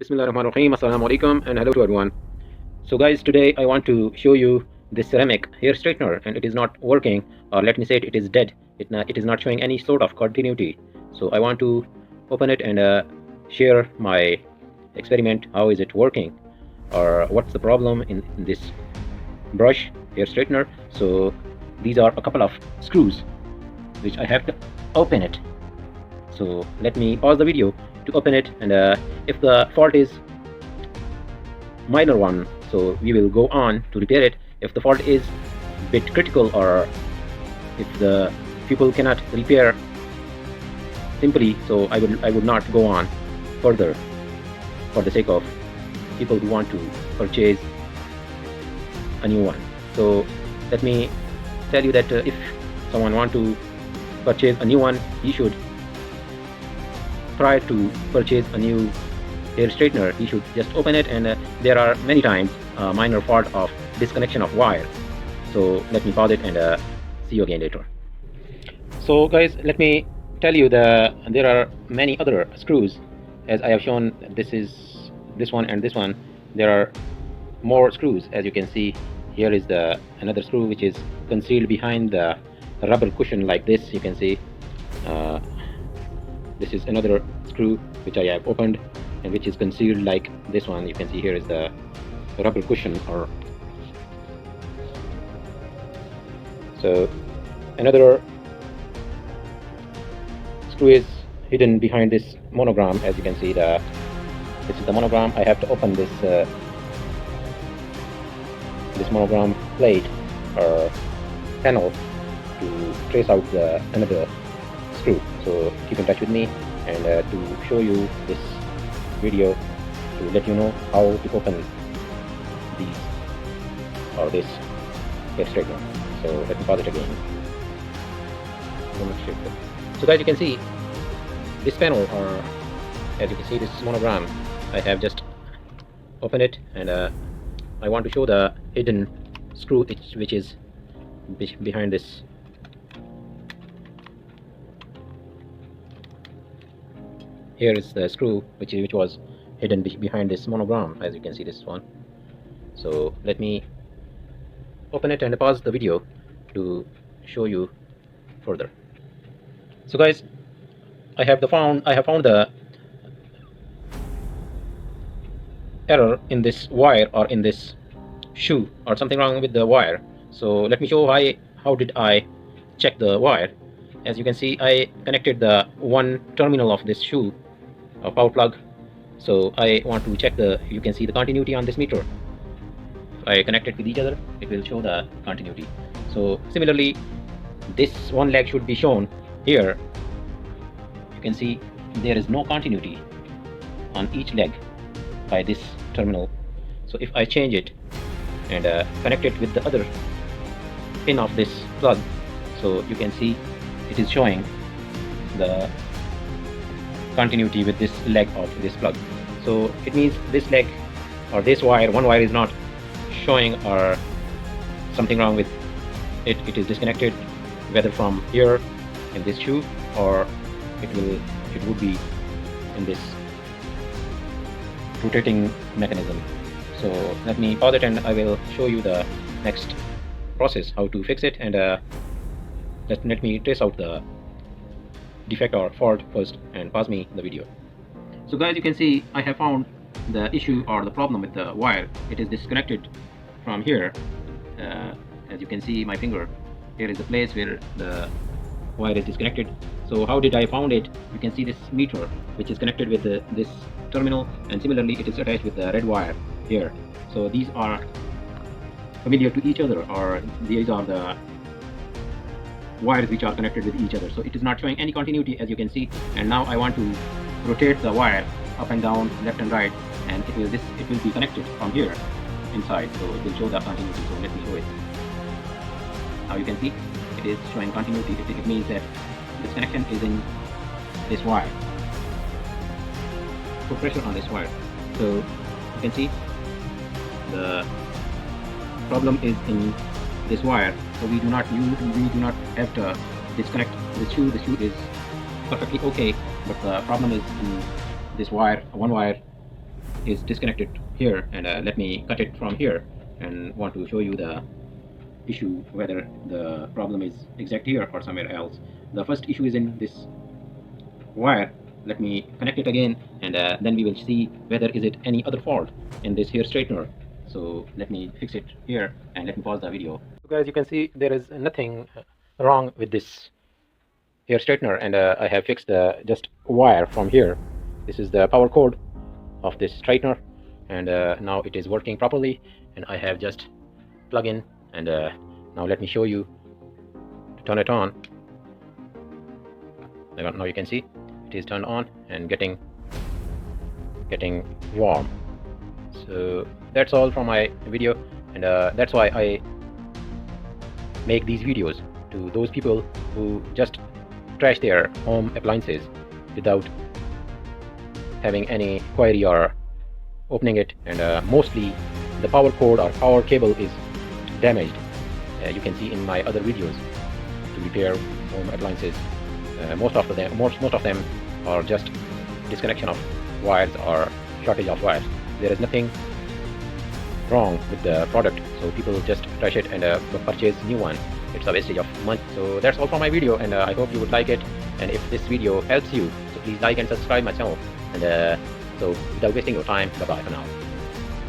Bismillahirrahmanirrahim. Assalamu alaikum and hello to everyone. So guys, today I want to show you this ceramic hair straightener, and it is not working, or let me say it is dead. It is not showing any sort of continuity. So I want to open it and share my experiment. How is it working, or what's the problem in this brush hair straightener? So these are a couple of screws which I have to open it. So let me pause the video to open it, and if the fault is minor one, so we will go on to repair it. If the fault is a bit critical, or if the people cannot repair simply, so I would not go on further for the sake of people who want to purchase a new one. So let me tell you that if someone want to purchase a new one, he should, prior to purchase a new hair straightener, he should just open it, and there are many times minor fault of disconnection of wire. So let me pause it and see you again later. So guys, let me tell you that there are many other screws, as I have shown. This is this one and this one. There are more screws. As you can see, here is the another screw which is concealed behind the rubber cushion like this. You can see this is another screw which I have opened and which is concealed like this one. You can see here is the rubber cushion, or so another screw is hidden behind this monogram. As you can see, this is the monogram. I have to open this this monogram plate or panel to trace out the another screw. So keep in touch with me, and to show you this video to let you know how to open these or this hair straightener. So let me pause it again. So guys, you can see this panel, or as you can see this monogram, I have just opened it, and I want to show the hidden screw which is behind this. Here is the screw which was hidden behind this monogram, as you can see this one. So let me open it and pause the video to show you further. So guys, I have found the error in this wire, or in this shoe, or something wrong with the wire. So let me show how did I check the wire. As you can see, I connected the one terminal of this shoe, a power plug. So I want to check you can see the continuity on this meter. If I connect it with each other, it will show the continuity. So similarly, this one leg should be shown here. You can see there is no continuity on each leg by this terminal. So if I change it and connect it with the other pin of this plug, so you can see it is showing the continuity with this leg of this plug. So it means this leg or this wire, one wire is not showing, or something wrong with it. It is disconnected, whether from here in this shoe, or it would be in this rotating mechanism. So let me pause it, and I will show you the next process, how to fix it, and let me trace out the defect or fault first, and pause me the video. So guys, you can see I have found the issue or the problem with the wire. It is disconnected from here. As you can see my finger, here is the place where the wire is disconnected. So how did I found it? You can see this meter which is connected with this terminal, and similarly it is attached with the red wire here. So these are familiar to each other, or these are the wires which are connected with each other. So it is not showing any continuity, as you can see. And now I want to rotate the wire up and down, left and right, and it will be connected from here inside, so it will show the continuity. So let me show it. Now you can see it is showing continuity. It means that this connection is in this wire. Put pressure on this wire, so you can see the problem is in this wire. So we do not have to disconnect the shoe. The shoe is perfectly okay, but the problem is in this wire, one wire is disconnected here, and let me cut it from here and want to show you the issue, whether the problem is exact here or somewhere else. The first issue is in this wire. Let me connect it again, and then we will see whether is it any other fault in this hair straightener. So let me fix it here, and let me pause the video. So guys, you can see there is nothing wrong with this hair straightener, and I have fixed the just wire from here. This is the power cord of this straightener, and now it is working properly, and I have just plug in, and now let me show you to turn it on. Now you can see it is turned on and getting warm. So that's all from my video, and that's why I make these videos to those people who just trash their home appliances without having any query or opening it, and mostly the power cord or power cable is damaged. You can see in my other videos to repair home appliances. Most of them are just disconnection of wires or shortage of wires. There is nothing wrong with the product, so people just trash it and purchase new one. It's a wastage of money. So that's all for my video, and I hope you would like it. And if this video helps you, so please like and subscribe my channel. And so without wasting your time, bye bye for now.